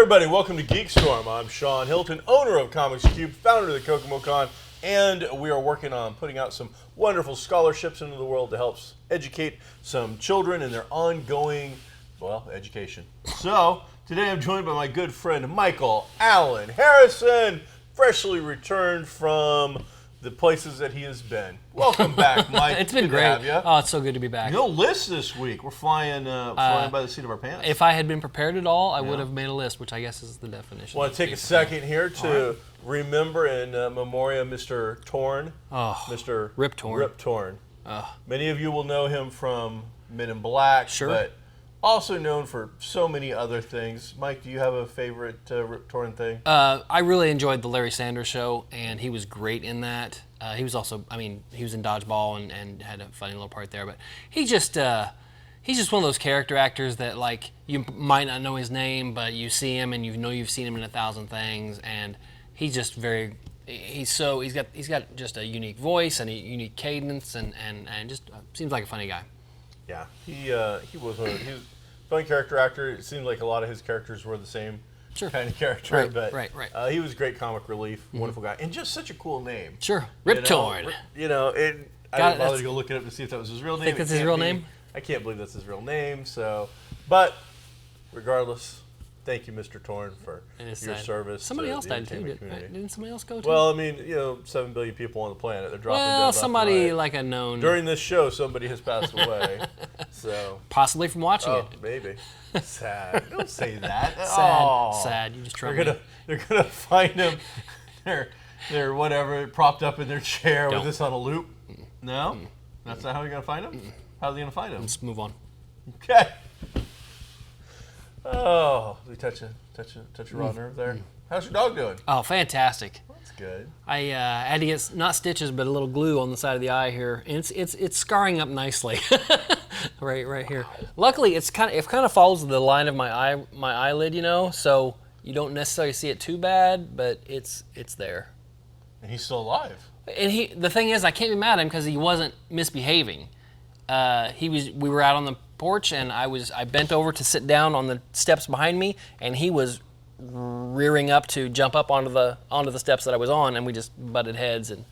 everybody, welcome to GeekStorm. I'm Sean Hilton, owner of Comics Cube, founder of the Kokomo Con, and we are working on putting out some wonderful scholarships into the world to help educate some children in their ongoing, education. So, today I'm joined by my good friend Michael Allen Harrison, freshly returned from the places that he has been. Welcome back, Mike. It's been good great. to have you. Oh, it's so good to be back. No list this week. We're flying by the seat of our pants. If I had been prepared at all, I would have made a list, which I guess is the definition. I want to take a second here to remember in memoriam Mr. Torn. Oh, Mr. Rip Torn. Rip Torn. Many of you will know him from Men in Black, but also known for so many other things. Mike, do you have a favorite Rip Torn thing? I really enjoyed the Larry Sanders Show, and he was great in that. He was also, he was in Dodgeball and had a funny little part there. But he's just one of those character actors that, like, you might not know his name, but you see him and you know you've seen him in 1,000 things, and he's just he's got just a unique voice and a unique cadence, and just seems like a funny guy. Yeah, he was a funny character actor. It seemed like a lot of his characters were the same kind of character, right. He was great comic relief, wonderful guy, and just such a cool name. Sure, Rip Torn. I didn't bother to go look it up to see if that was his real name. Think that's his real name? I can't believe that's his real name. So, but regardless, thank you, Mr. Torn, for your service. Somebody to else the died too, entertainment didn't somebody else go too? Well, 7 billion people on the planet. They're dropping dead left somebody and right. like a known. During this show, somebody has passed away. So possibly from watching it. Maybe. Sad. Don't say that. Sad. You just try. They're gonna find him. They're whatever propped up in their chair with this on a loop. No, that's not how you're gonna find him. How are they gonna find him? Let's move on. Okay. Oh, we touch a raw nerve there. How's your dog doing? Oh, fantastic. That's good. I had to get not stitches, but a little glue on the side of the eye here, and it's scarring up nicely, right here. Luckily, it kind of follows the line of my eyelid, so you don't necessarily see it too bad, but it's there. And he's still alive. And the thing is, I can't be mad at him because he wasn't misbehaving. We were out on the porch, and I bent over to sit down on the steps behind me, and he was rearing up to jump up onto the steps that I was on, and we just butted heads. And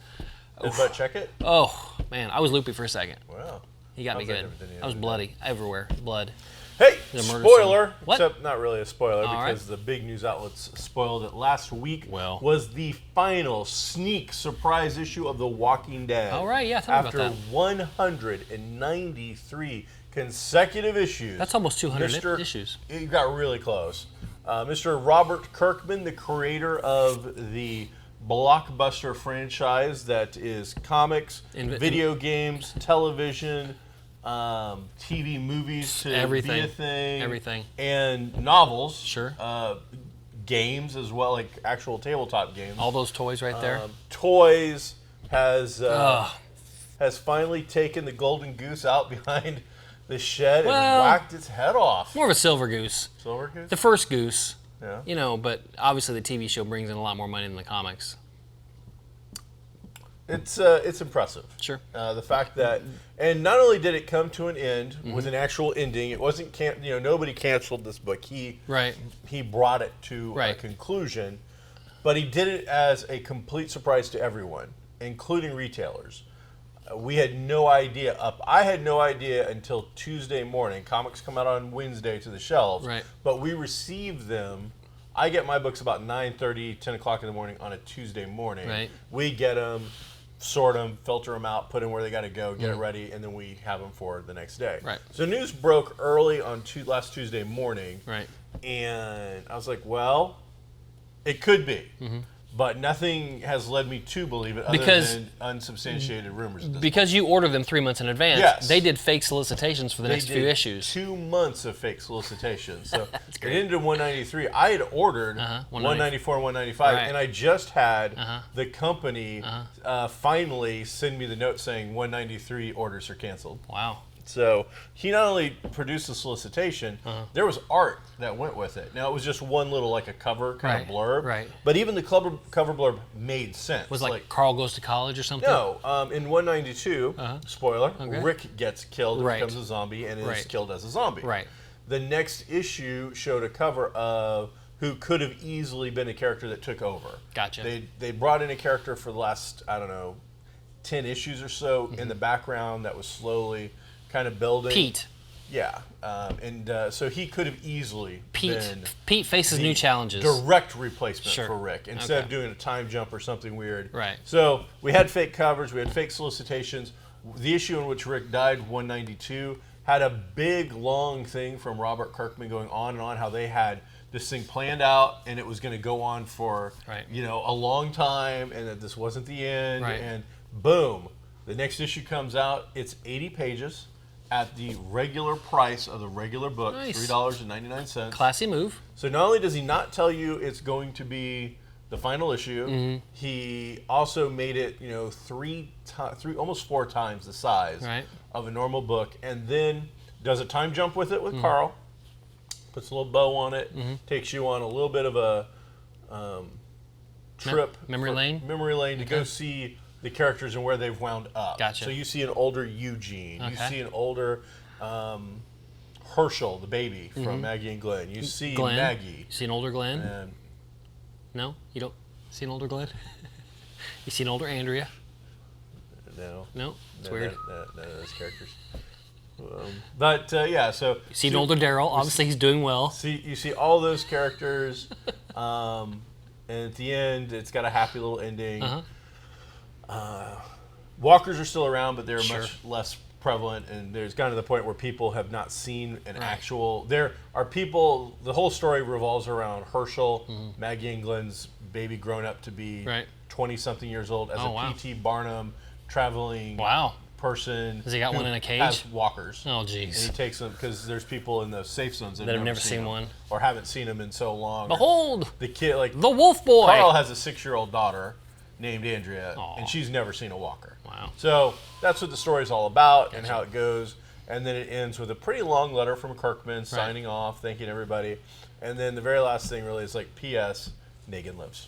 did butt check it? Oh man, I was loopy for a second. Wow, he got me good. I was bloody everywhere, blood. Hey, spoiler! What? Except not really a spoiler because the big news outlets spoiled it. Last week was the final sneak surprise issue of The Walking Dead. All right, yeah, tell me about that. After 193 consecutive issues. That's almost 200 issues. You got really close. Mr. Robert Kirkman, the creator of the blockbuster franchise that is comics, video games, television, TV, movies to be a thing, everything, and novels. Sure. Games as well, like actual tabletop games. All those toys right there. Toys has finally taken the golden goose out behind the shed and whacked its head off. More of a silver goose. Silver goose? The first goose. Yeah. But obviously the TV show brings in a lot more money than the comics. It's impressive. Sure. The fact that, and not only did it come to an end with an actual ending, it wasn't nobody canceled this book. He brought it to a conclusion, but he did it as a complete surprise to everyone, including retailers. We had no idea. I had no idea until Tuesday morning. Comics come out on Wednesday to the shelves, but we received them. I get my books about 9:30, 10 o'clock in the morning on a Tuesday morning. Right. We get them, sort them, filter them out, put them where they got to go, get it ready, and then we have them for the next day. Right. So news broke early on last Tuesday morning, right, and I was like, well, it could be. But nothing has led me to believe it other than unsubstantiated rumors. Because you order them 3 months in advance. Yes. They did fake solicitations for the next few issues. 2 months of fake solicitations. So it ended in 193. I had ordered 194 and 195, and I just had the company finally send me the note saying 193 orders are canceled. Wow. So he not only produced the solicitation, there was art that went with it. Now it was just one little like a cover kind of blurb, but even the cover blurb made sense. Was like Carl Goes to College or something? No, in 192, spoiler, Rick gets killed and becomes a zombie and is killed as a zombie. Right. The next issue showed a cover of who could have easily been a character that took over. Gotcha. They brought in a character for the last, I don't know, 10 issues or so in the background that was slowly kind of building. Pete. Yeah. So he could have easily been Pete faces new challenges. Direct replacement for Rick instead of doing a time jump or something weird. Right. So we had fake covers, we had fake solicitations. The issue in which Rick died, 192, had a big, long thing from Robert Kirkman going on and on, how they had this thing planned out and it was going to go on for a long time, and that this wasn't the end. Right. And boom, the next issue comes out. It's 80 pages at the regular price of the regular book, nice. $3.99. Classy move. So not only does he not tell you it's going to be the final issue, he also made it, three, almost 4 times the size of a normal book, and then does a time jump with it with Carl, puts a little bow on it, takes you on a little bit of a trip, memory lane to go see the characters and where they've wound up. Gotcha. So you see an older Eugene, you see an older Herschel, the baby from Maggie and Glenn. You see Maggie. You see an older Glenn? And no, you don't see an older Glenn. You see an older Andrea? No, it's weird. None of those characters. So you see an older Daryl. Obviously, he's doing well. You see all those characters, and at the end, it's got a happy little ending. Walkers are still around, but they're much less prevalent, and there's gotten to the point where people have not seen an actual. There are people. The whole story revolves around Herschel, Maggie and Glenn's baby, grown up to be 20-something years old as a P.T. Barnum traveling person. Has he got one in a cage? Has walkers. Oh, jeez. And he takes them because there's people in the safe zones that have never seen one or haven't seen them in so long. Behold, the kid, like the Wolf Boy. Carl has a 6-year-old daughter named Andrea, and she's never seen a walker. Wow. So that's what the story's all about and how it goes. And then it ends with a pretty long letter from Kirkman signing off, thanking everybody. And then the very last thing really is like, P.S. Negan lives.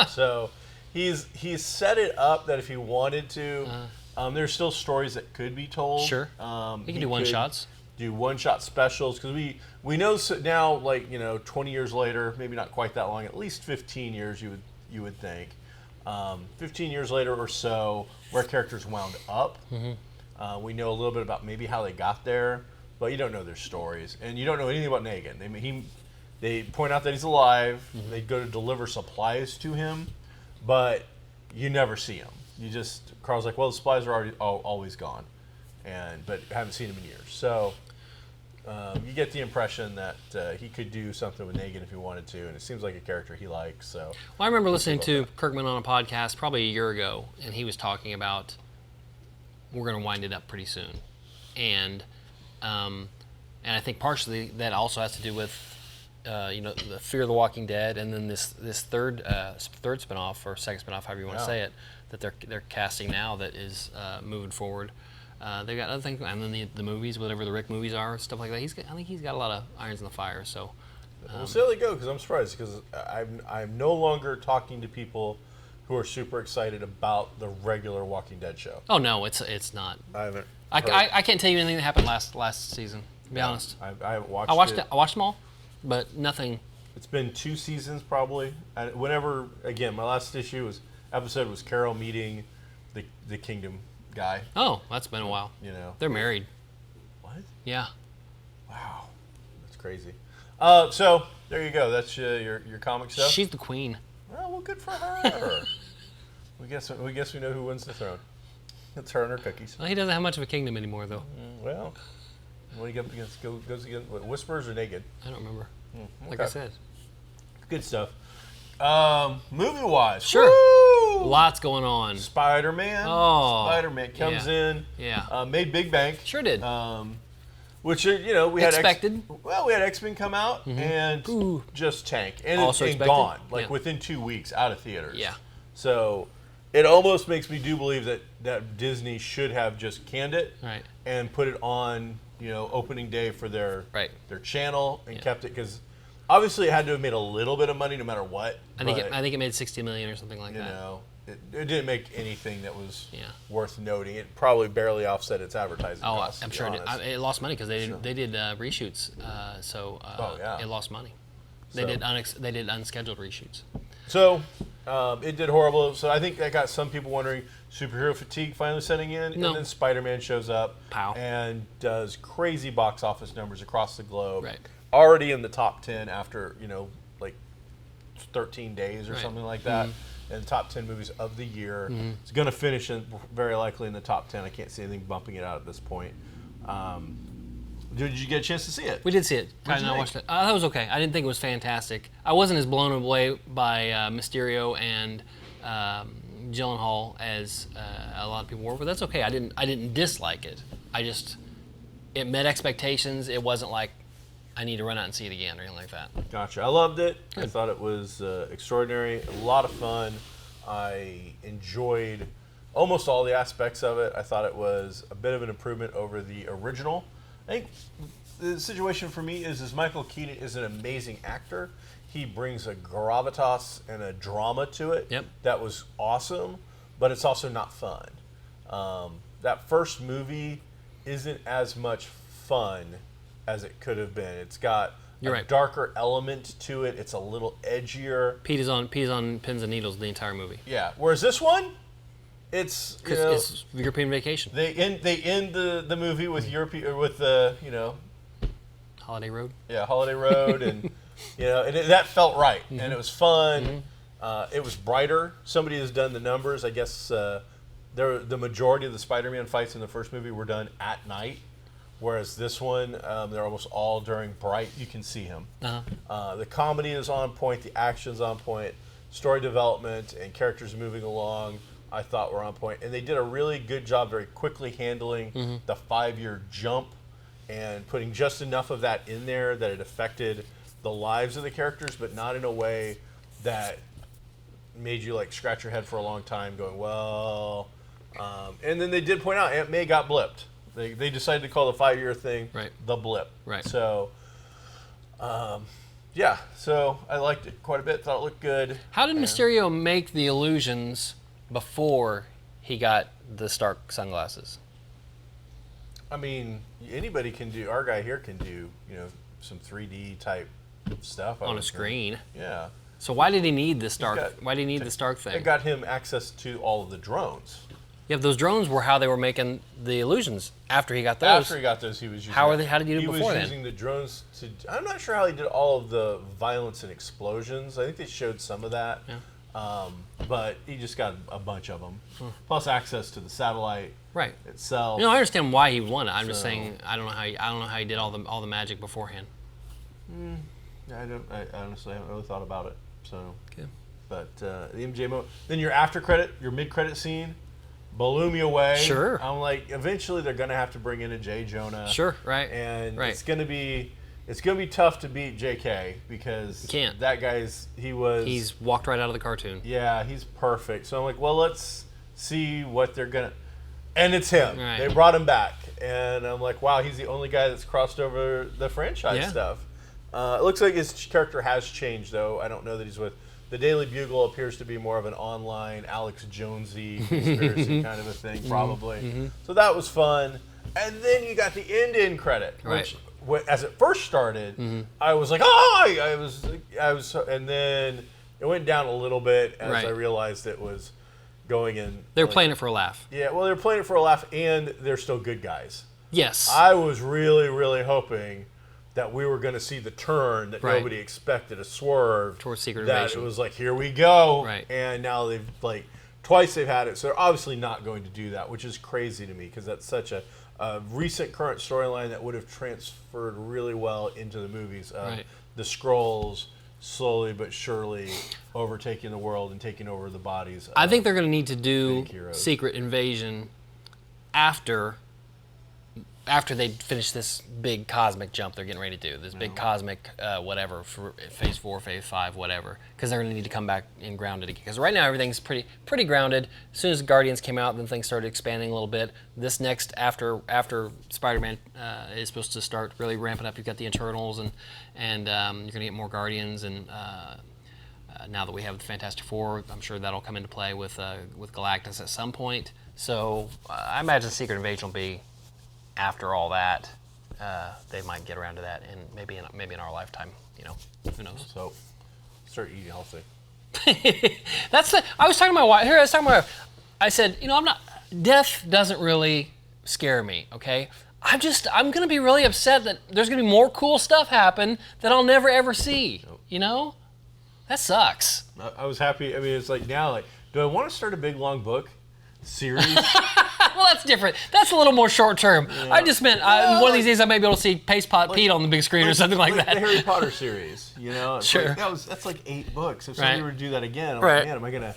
So he's set it up that if he wanted to, there's still stories that could be told. Sure. He can do one-shots. Do one-shot specials, because we know now, like, 20 years later, maybe not quite that long, at least 15 years you would think. 15 years later or so, where characters wound up. We know a little bit about maybe how they got there, but you don't know their stories, and you don't know anything about Negan. They point out that he's alive. They go to deliver supplies to him, but you never see him. Carl's like, well, the supplies are already always gone, but haven't seen him in years. So you get the impression that he could do something with Negan if he wanted to, and it seems like a character he likes. So I remember listening to Kirkman on a podcast probably a year ago, and he was talking about we're going to wind it up pretty soon, and I think partially that also has to do with the Fear of the Walking Dead, and then this third spinoff or second spinoff, however you want to say it, that they're casting now that is moving forward. They got other things, and then the movies, whatever the Rick movies are, stuff like that. I think he's got a lot of irons in the fire. So we'll see how they go, because I'm surprised, because I'm no longer talking to people who are super excited about the regular Walking Dead show. Oh no, it's not. I haven't. I can't tell you anything that happened last season. To be honest, I haven't watched. I watched them all, but nothing. It's been 2 seasons probably. Whenever, again, my last episode was Carol meeting the Kingdom guy. Oh, that's been a while. They're married. What? Yeah. Wow, that's crazy. So there you go. That's your comic stuff. She's the queen. Oh, well, good for her. we guess we know who wins the throne. It's her and her cookies. Well, he doesn't have much of a kingdom anymore, though. Well, what do you get up against? Goes against Whispers or Naked? I don't remember. Okay. Like I said. Good stuff. Movie-wise, sure. Woo! Lots going on. Spider-Man. Oh, Spider-Man comes in. Yeah. Made big bank. Sure did. Which we had expected. We had X-Men come out and just tank and gone within 2 weeks out of theaters. Yeah. So it almost makes me do believe that Disney should have just canned it and put it on opening day for their channel and kept it, because obviously it had to have made a little bit of money no matter what. I think it made $60 million or something like that. It didn't make anything that was worth noting. It probably barely offset its advertising costs. I'm sure it lost money because they did reshoots, so it lost money. They did unscheduled reshoots. So it did horrible. So I think that got some people wondering, superhero fatigue finally setting in, No. and then Spider-Man shows up Pow. and does crazy box office numbers across the globe. Right. Already in the top 10 after, like 13 days or Right. something like that. In the top 10 movies of the year. It's going to finish very likely in the top 10. I can't see anything bumping it out at this point. Did you get a chance to see it? We did see it. What'd you I think? watched it. That was okay. I didn't think it was fantastic. I wasn't as blown away by Mysterio and Gyllenhaal as a lot of people were, but that's okay. I didn't dislike it. It met expectations. It wasn't like I need to run out and see it again or anything like that. Gotcha. I loved it. Good. I thought it was extraordinary. A lot of fun. I enjoyed almost all the aspects of it. I thought it was a bit of an improvement over the original. I think the situation for me is Michael Keaton is an amazing actor. He brings a gravitas and a drama to it that was awesome, but it's also not fun. That first movie isn't as much fun as it could have been. It's got a darker element to it. It's a little edgier. Pete is on pins and needles the entire movie. Yeah. Whereas this one, it's it's European Vacation. They end the movie with the Holiday Road. Yeah, Holiday Road, and that felt right, and it was fun. It was brighter. Somebody has done the numbers. I guess the majority of the Spider-Man fights in the first movie were done at night. Whereas this one, they're almost all during bright. You can see him. The comedy is on point. The action's on point. Story development and characters moving along, I thought were on point. And they did a really good job very quickly handling the 5-year jump and putting just enough of that in there that it affected the lives of the characters, but not in a way that made you like scratch your head for a long time going, well. And then they did point out Aunt May got blipped. They decided to call the 5-year thing the blip. Right. So, yeah. So I liked it quite a bit. Thought it looked good. How did Mysterio make the illusions before he got the Stark sunglasses? I mean, anybody can do. Our guy here can do, some 3D type stuff on a screen. Yeah. So why did he need the Stark? Why did he need the Stark thing? It got him access to all of the drones. Yeah, those drones were how they were making the illusions. After he got those. After he got those, he was using. How did he do it before then? He was using the drones to. I'm not sure how he did all of the violence and explosions. I think they showed some of that. Yeah. But he just got a bunch of them, plus access to the satellite itself. I understand why he won it. I'm just saying I don't know how he did all the magic beforehand. I honestly haven't really thought about it. So. Okay. But the MJ moment. Then your after credit, your mid credit scene. Blew me away. Sure. I'm like, eventually they're gonna have to bring in a J. Jonah. Sure, right. And it's gonna be tough to beat JK because that guy's he's walked right out of the cartoon. Yeah, he's perfect. So I'm like, well, let's see what they're gonna. And it's him. Right. They brought him back, and I'm like, wow, he's the only guy that's crossed over the franchise stuff. It looks like his character has changed though. I don't know that he's with. The Daily Bugle appears to be more of an online Alex Jonesy conspiracy kind of a thing, probably. So that was fun. And then you got the end credit, which, as it first started, I was like, oh! I was, and then it went down a little bit as I realized it was going in. They were playing it for a laugh. Yeah, well, they were playing it for a laugh, and they're still good guys. Yes. I was really, really hoping that we were going to see the turn that nobody expected, a swerve. Towards Secret That Invasion. it was like, here we go. Right. And now they've, twice they've had it. So they're obviously not going to do that, which is crazy to me because that's such a recent current storyline that would have transferred really well into the movies. The Skrulls slowly but surely overtaking the world and taking over the bodies. I think they're going to need to do Secret Invasion after they finish this big cosmic jump they're getting ready to do, this big cosmic whatever for Phase 4, Phase 5, whatever, because they're going to need to come back and ground it again. Because right now everything's pretty grounded. As soon as Guardians came out, then things started expanding a little bit. This next, after Spider-Man is supposed to start really ramping up, you've got the Eternals, and you're going to get more Guardians, and now that we have the Fantastic Four, I'm sure that'll come into play with Galactus at some point. So I imagine Secret Invasion will be after all that. they might get around to that, and maybe in our lifetime. Who knows? So, start eating healthy. I was talking to my wife. Here, I was talking to my wife. I said, death doesn't really scare me. Okay, I'm gonna be really upset that there's gonna be more cool stuff happen that I'll never ever see. Nope. That sucks. I was happy. I mean, it's like now, do I want to start a big long book series? Well, that's different. That's a little more short term. Yeah. I just meant one of these days I may be able to see Pace Pot Pete on the big screen or something like that. The Harry Potter series, Sure. That's like 8 books. If somebody were to do that again, I'm like, man, am I gonna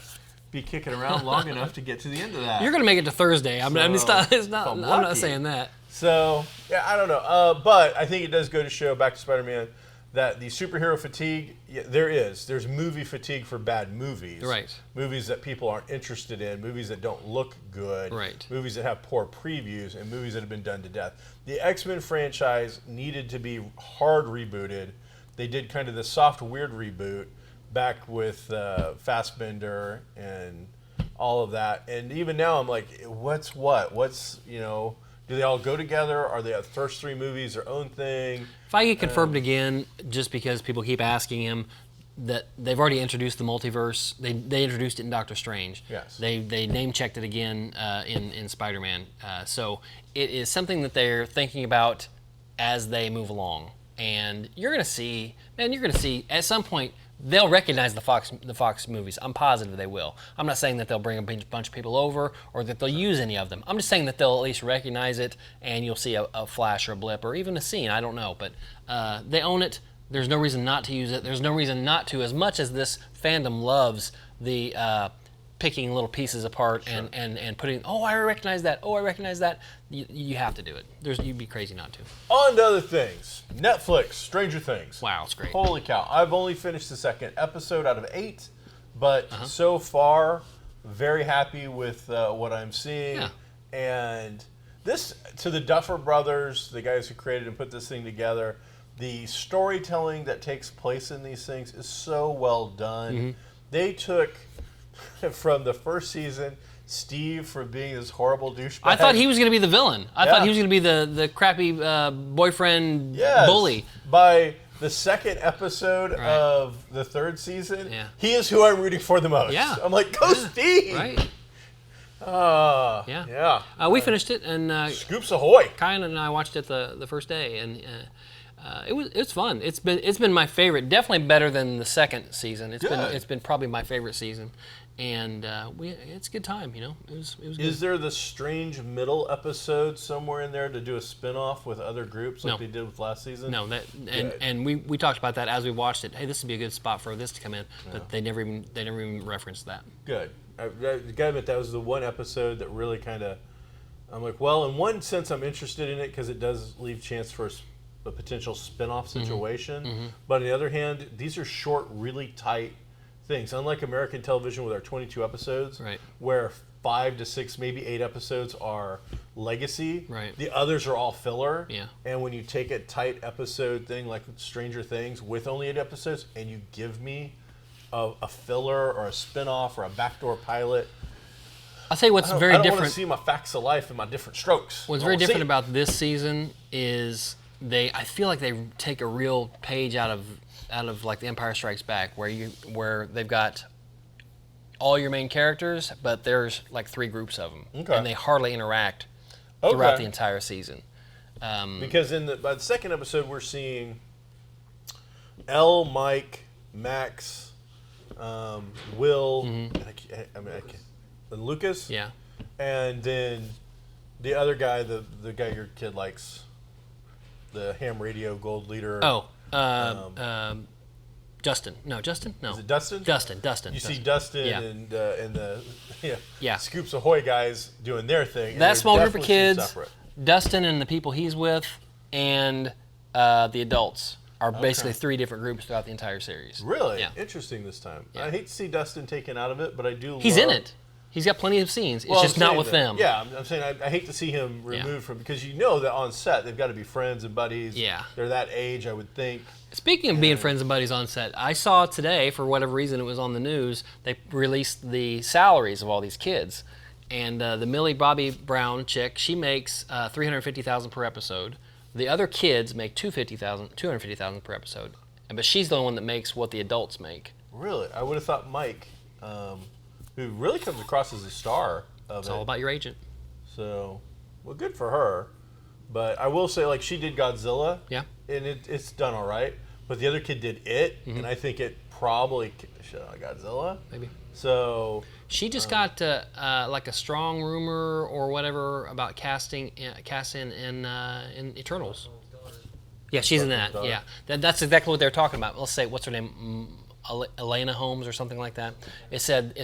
be kicking around long enough to get to the end of that? You're gonna make it to Thursday. I'm not saying that. So yeah, I don't know. But I think it does go to show, back to Spider-Man, that the superhero fatigue, there's movie fatigue for bad movies. Right. Movies that people aren't interested in, movies that don't look good, right. Movies that have poor previews, and movies that have been done to death. The X-Men franchise needed to be hard rebooted. They did kind of the soft, weird reboot back with Fassbender and all of that. And even now I'm like, what's what? Do they all go together? Are the first 3 movies their own thing? Feige confirmed again, just because people keep asking him, that they've already introduced the multiverse. They introduced it in Doctor Strange. Yes. They name-checked it again in Spider-Man. So it is something that they're thinking about as they move along. And you're going to see at some point, they'll recognize the Fox movies. I'm positive they will. I'm not saying that they'll bring a bunch of people over or that they'll use any of them. I'm just saying that they'll at least recognize it, and you'll see a flash or a blip or even a scene. I don't know, but they own it. There's no reason not to use it. There's no reason not to, as much as this fandom loves the picking little pieces apart. Sure. and putting, I recognize that. Oh, I recognize that. You have to do it. You'd be crazy not to. On to other things. Netflix, Stranger Things. Wow, it's great. Holy cow. I've only finished the 2nd episode out of 8, but so far, very happy with what I'm seeing. Yeah. And this, to the Duffer Brothers, the guys who created and put this thing together, the storytelling that takes place in these things is so well done. Mm-hmm. They took, from the first season, Steve for being this horrible douchebag. I thought he was going to be the villain. I thought he was going to be the crappy boyfriend bully. By the 2nd episode of the 3rd season, he is who I'm rooting for the most. Yeah. I'm like, go Steve! Right. We finished it, and Scoops Ahoy! Kyan and I watched it the first day, and it was fun. It's been my favorite. Definitely better than the 2nd season. It's been probably my favorite season. And it's a good time, It was good. Is there the strange middle episode somewhere in there to do a spin-off with other groups like they did with last season? No, and we talked about that as we watched it. Hey, this would be a good spot for this to come in, but they never even referenced that. Good. I gotta admit, that was the one episode that really kind of, I'm like, well, in one sense I'm interested in it because it does leave chance for a potential spin-off situation. Mm-hmm. But on the other hand, these are short, really tight things. Unlike American television with our 22 episodes, where 5 to 6, maybe 8 episodes are legacy. Right. The others are all filler. Yeah. And when you take a tight episode thing like Stranger Things with only 8 episodes and you give me a filler or a spin-off or a backdoor pilot, I'll tell you what's very different. I don't want to see my facts of life and my different strokes. What's very different about this season is I feel like they take a real page out of like The Empire Strikes Back, where they've got all your main characters, but there's like 3 groups of them, and they hardly interact throughout the entire season. Because by the 2nd episode, we're seeing Elle, Mike, Max, Will, and Lucas. Yeah. And then the other guy, the guy your kid likes, the ham radio gold leader. Justin. No, Justin? No. Is it Dustin? Dustin. You see Dustin and the Scoops Ahoy guys doing their thing. That small group of kids, Dustin and the people he's with, and the adults are basically 3 different groups throughout the entire series. Really? Yeah. Interesting this time. Yeah. I hate to see Dustin taken out of it, but I do He's in it. He's got plenty of scenes. It's just not with them. Yeah, I'm saying I hate to see him removed from, because that on set they've got to be friends and buddies. Yeah. They're that age, I would think. Speaking of being friends and buddies on set, I saw today, for whatever reason it was on the news, they released the salaries of all these kids. And the Millie Bobby Brown chick, she makes $350,000 per episode. The other kids make $250,000 per episode, but she's the only one that makes what the adults make. Really? I would have thought Mike, who really comes across as a star of It's all about your agent. So, well, good for her. But I will say, like, she did Godzilla. Yeah. And it's done all right. But the other kid did It, and I think it probably Godzilla. Maybe. So she just got like a strong rumor or whatever about casting in Eternals. Yeah, she's in that. Yeah, that's exactly what they're talking about. Let's say, what's her name, Elena Holmes or something like that. It said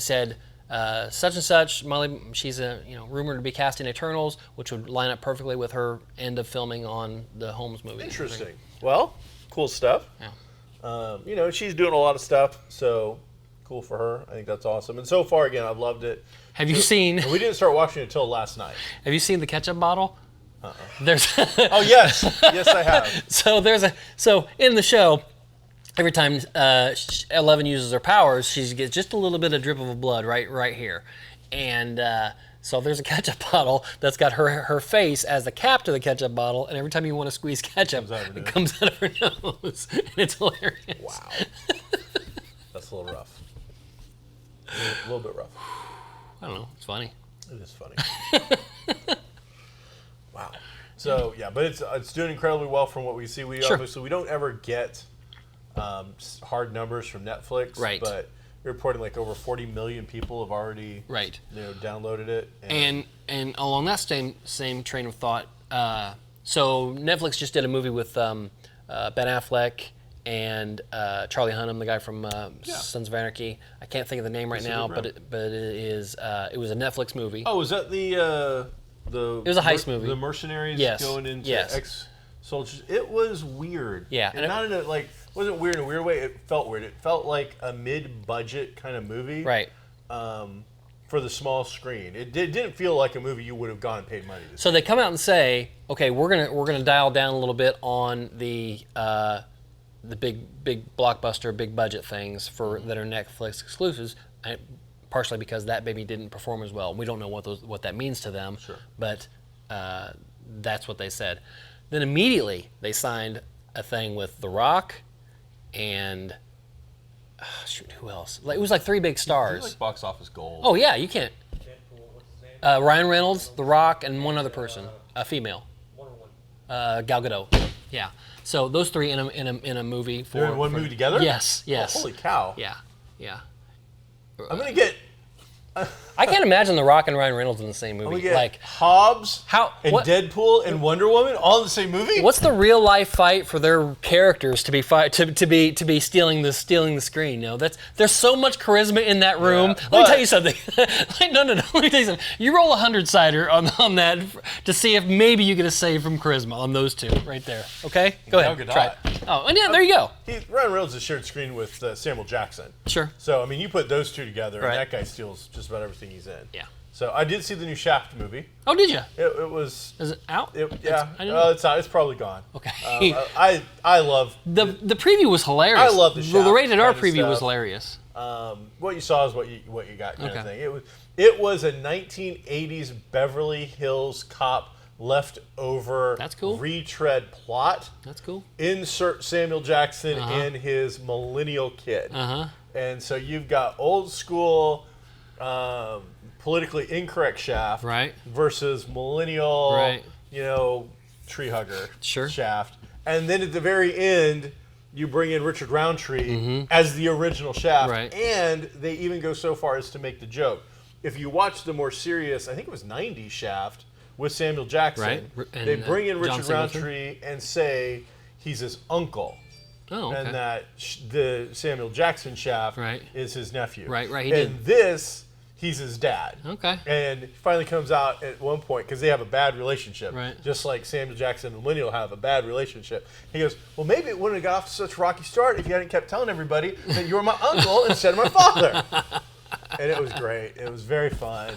such and such. Molly, she's rumored to be cast in Eternals, which would line up perfectly with her end of filming on the Holmes movie. Interesting. Well, cool stuff. Yeah. She's doing a lot of stuff, so cool for her. I think that's awesome. And so far, again, I've loved it. Have you seen? We didn't start watching it until last night. Have you seen the ketchup bottle? There's. Oh yes, yes I have. So in the show, every time 11 uses her powers, she gets just a little bit of drip of blood right here, and so there's a ketchup bottle that's got her face as the cap to the ketchup bottle, and every time you want to squeeze ketchup, it comes out of her nose, and it's hilarious. Wow, that's a little rough. A little bit rough. I don't know. It's funny. It is funny. Wow. So yeah, but it's doing incredibly well from what we see. We obviously we don't ever get hard numbers from Netflix, right? But we're reporting like over 40 million people have already downloaded it. And along that same train of thought, so Netflix just did a movie with Ben Affleck and Charlie Hunnam, the guy from Sons of Anarchy. I can't think of the name right now, but it was a Netflix movie. Oh, was that it was a heist movie. The mercenaries going into ex-soldiers. It was weird. Yeah, and not in a it wasn't weird in a weird way. It felt weird. It felt like a mid-budget kind of movie. Right. For the small screen, it didn't feel like a movie you would have gone and paid money to see. So they come out and say, okay, we're gonna dial down a little bit on the big blockbuster, big budget things that are Netflix exclusives. Partially because that baby didn't perform as well. We don't know what that means to them, but that's what they said. Then immediately they signed a thing with The Rock and who else? It was like 3 big stars. Like box office gold. Oh yeah, you can't. Ryan Reynolds, The Rock, and one other person, a female. Gal Gadot. Yeah. So those 3 in a movie. They're in one movie together? Yes. Oh, holy cow. Yeah. I'm gonna get. I can't imagine The Rock and Ryan Reynolds in the same movie. Like Hobbs and Deadpool and Wonder Woman all in the same movie. What's the real life fight for their characters to be stealing the screen? There's so much charisma in that room. Let me tell you something. No. Let me tell you something. You roll a 100-sider on that to see if maybe you get a save from charisma on those 2 right there. Okay, go ahead. Try it. Oh, and yeah, there you go. Ryan Reynolds has shared screen with Samuel Jackson. Sure. So I mean, you put those 2 together, and that guy steals just about everything he's in. Yeah. So I did see the new Shaft movie. Oh, did you? It was. Is it out? I didn't know. It's out. It's probably gone. Okay. I love the preview was hilarious. I love the Shaft. The rated R preview was hilarious. What you saw is what you got kind of thing. It was a 1980s Beverly Hills cop leftover. That's cool. Retread plot. That's cool. Insert Samuel Jackson and his millennial kid. And so you've got old school, politically incorrect Shaft versus millennial, tree hugger Shaft. And then at the very end, you bring in Richard Roundtree as the original Shaft. And they even go so far as to make the joke. If you watch the more serious, I think it was 90s Shaft with Samuel Jackson, they bring in Richard Roundtree and say he's his uncle. Oh, okay. And that the Samuel Jackson Shaft is his nephew. This, he's his dad. Okay. And he finally comes out at one point, because they have a bad relationship. Just like Samuel Jackson and Millennial have a bad relationship. He goes, well, maybe it wouldn't have got off to such a rocky start if you hadn't kept telling everybody that you were my uncle instead of my father. And it was great. It was very fun.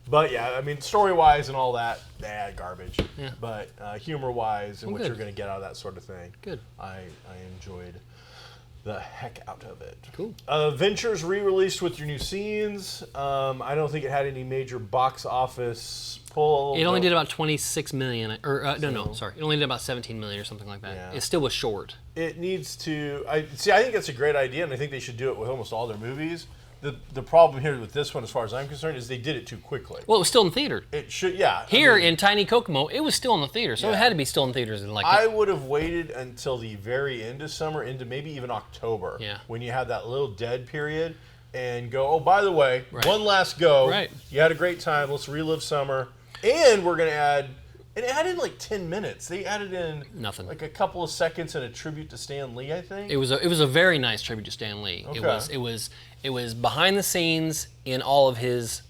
But yeah, I mean, story-wise and all that, garbage. Yeah. But humor-wise and what you're going to get out of that sort of thing, good. I enjoyed the heck out of it. Cool. Ventures re-released with your new scenes. I don't think it had any major box office pull. It only did about 26 million, or sorry, it only did about 17 million or something like that. Yeah. It still was short. It needs to. I think that's a great idea, and I think they should do it with almost all their movies. The problem here with this one, as far as I'm concerned, is they did it too quickly. Well, it was still in theater. It should, yeah. Here in Tiny Kokomo, it was still in the theater, so it had to be still in theaters. I would have waited until the very end of summer, into maybe even October, when you have that little dead period, and go, oh, by the way, one last go. Right. You had a great time. Let's relive summer. And we're going to add, and it added like 10 minutes. They added in nothing, like a couple of seconds and a tribute to Stan Lee, I think. It was a very nice tribute to Stan Lee. Okay. It was behind the scenes in all of his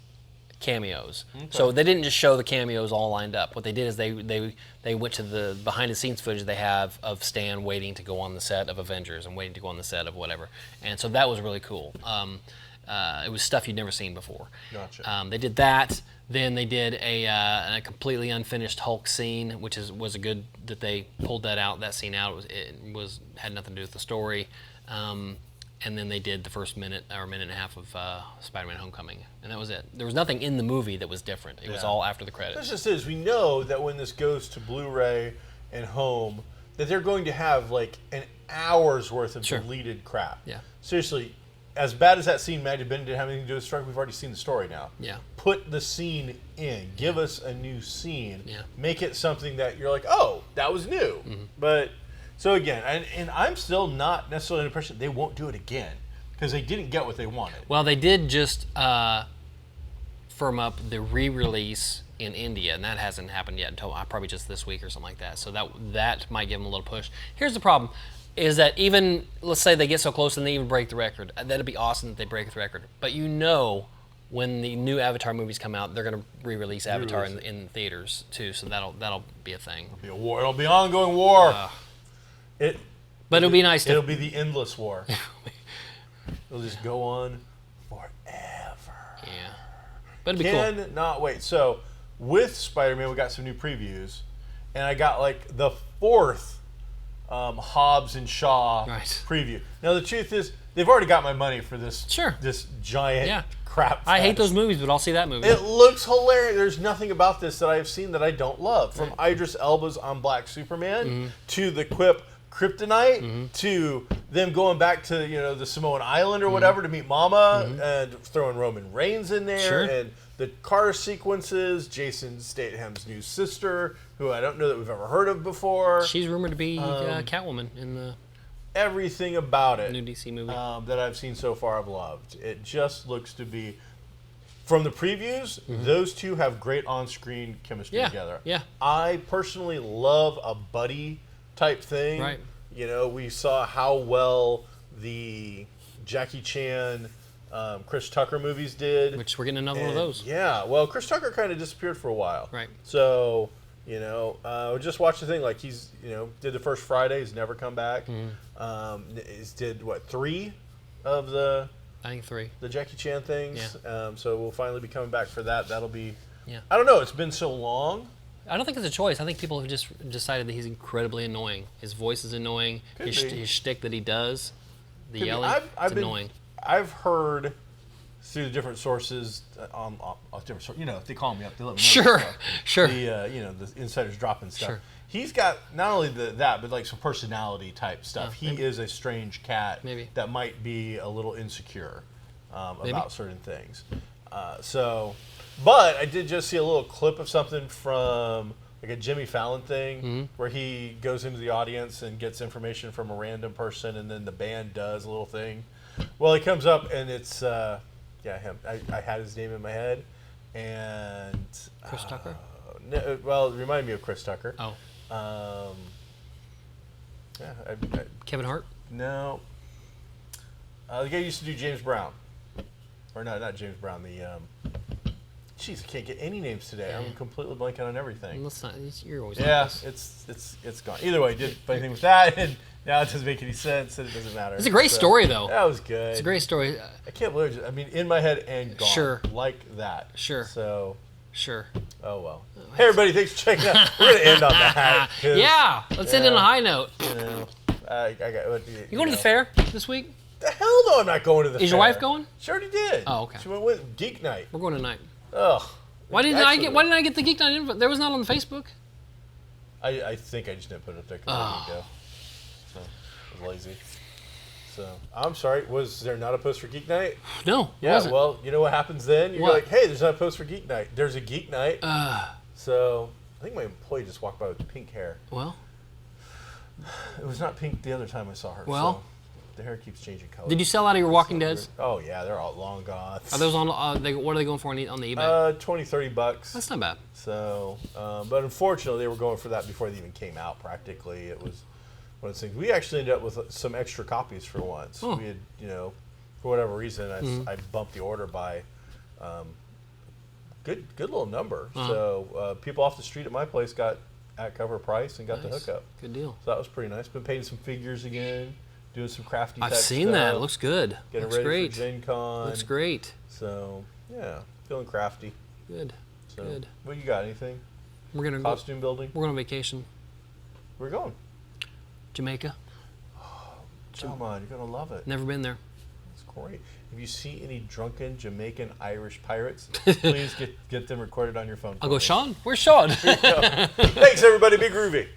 cameos. Okay. So they didn't just show the cameos all lined up. What they did is they went to the behind the scenes footage they have of Stan waiting to go on the set of Avengers and waiting to go on the set of whatever. And so that was really cool. It was stuff you'd never seen before. Gotcha. They did that. Then they did a completely unfinished Hulk scene, which was a good that they pulled that scene out. It had nothing to do with the story. And then they did the first minute or minute and a half of Spider-Man: Homecoming, and that was it. There was nothing in the movie that was different. It was all after the credits. This just is. We know that when this goes to Blu-ray and home, that they're going to have like an hour's worth of deleted crap. Yeah. Seriously, as bad as that scene might have been, didn't have anything to do with the strike. We've already seen the story now. Yeah. Put the scene in. Give us a new scene. Yeah. Make it something that you're like, oh, that was new. Mm-hmm. But. So again, and I'm still not necessarily in the impression they won't do it again because they didn't get what they wanted. Well, they did just firm up the re-release in India, and that hasn't happened yet until probably just this week or something like that. So that might give them a little push. Here's the problem, is that even, let's say they get so close and they even break the record. That'd be awesome that they break the record. But when the new Avatar movies come out, they're going to re-release Avatar in theaters too, so that'll be a thing. It'll be a war. It'll be an ongoing war. But it'll be nice. It'll be the endless war. It'll just go on forever. Yeah, but it'd be cool. Cannot wait. So with Spider-Man, we got some new previews, and I got like the fourth Hobbs and Shaw preview. Now the truth is, they've already got my money for this. This giant crap. I hate those movies, but I'll see that movie. It looks hilarious. There's nothing about this that I've seen that I don't love. From Idris Elba's on Black Superman to the quip Kryptonite to them going back to the Samoan Island or whatever to meet Mama and throwing Roman Reigns in there and the car sequences, Jason Statham's new sister, who I don't know that we've ever heard of before. She's rumored to be Catwoman in the everything about it new DC movie that I've seen so far I've loved. It just looks to be, from the previews, those two have great on-screen chemistry together. Yeah. I personally love a buddy type thing. Right. We saw how well the Jackie Chan, Chris Tucker movies did. Which we're getting another one of those. Yeah. Well, Chris Tucker kind of disappeared for a while. Right. So, just watch the thing. Like he's, did the first Friday. He's never come back. He's did, 3 of the... I think 3. The Jackie Chan things. Yeah. So we'll finally be coming back for that. That'll be... Yeah. I don't know. It's been so long. I don't think it's a choice. I think people have just decided that he's incredibly annoying. His voice is annoying. His shtick that he does, the yelling, it's annoying. I've heard through the different sources on different sources. They call me up. They let me know. Sure. The insiders dropping stuff. Sure. He's got not only that, but like some personality type stuff. He is a strange cat that might be a little insecure about certain things. But I did just see a little clip of something from like a Jimmy Fallon thing where he goes into the audience and gets information from a random person, and then the band does a little thing. Well, he comes up and it's him. I had his name in my head, and Chris Tucker. No, well, it reminded me of Chris Tucker. Oh. Kevin Hart. No. The guy who used to do James Brown, or no, not James Brown. Jeez, I can't get any names today. I'm completely blanking on everything. Let's not. You're always it's gone. Either way, did funny thing with that, and now it doesn't make any sense, and it doesn't matter. It's a great story, though. That was good. It's a great story. I can't believe it. I mean, in my head and gone. Sure. Like that. Sure. So. Sure. Oh well. Hey everybody, thanks for checking out. We're gonna end on that. Yeah. Let's end on a high note. I got. You going to the fair this week? The hell no, I'm not going to the fair. Is your wife going? She already did. Oh, okay. She went with Geek Night. We're going tonight. Ugh. Why didn't I get the Geek Night invite? There was not on the Facebook. I think I just didn't put it up there because I didn't go. So I was lazy. So I'm sorry. Was there not a post for Geek Night? No. Yeah. Wasn't. Well, you know what happens then? You're like, hey, there's not a post for Geek Night. There's a Geek Night. So I think my employee just walked by with pink hair. Well. It was not pink the other time I saw her. Well. So the hair keeps changing color. Did you sell out of your Walking Deads? Oh yeah, they're all long gone. Are those on? What are they going for on the eBay? $20-$30. That's not bad. So, but unfortunately, they were going for that before they even came out. Practically, it was one of those things. We actually ended up with some extra copies for once. Oh. We had, for whatever reason, I bumped the order by good little number. So people off the street at my place got at cover price and got the hookup. Good deal. So that was pretty nice. Been painting some figures again. Doing some crafty I've tech seen stuff, that. It looks good. Getting Looks ready great. for Gen Con. Looks great. So, yeah, feeling crafty. Good. So, Good. What you got? Anything? We're gonna Costume building? We're going on vacation. We're going. Jamaica. Come on, you're going to love it. Never been there. It's great. If you see any drunken Jamaican Irish pirates, please get them recorded on your phone. I'll go, Sean? Where's Sean? Thanks, everybody. Be groovy.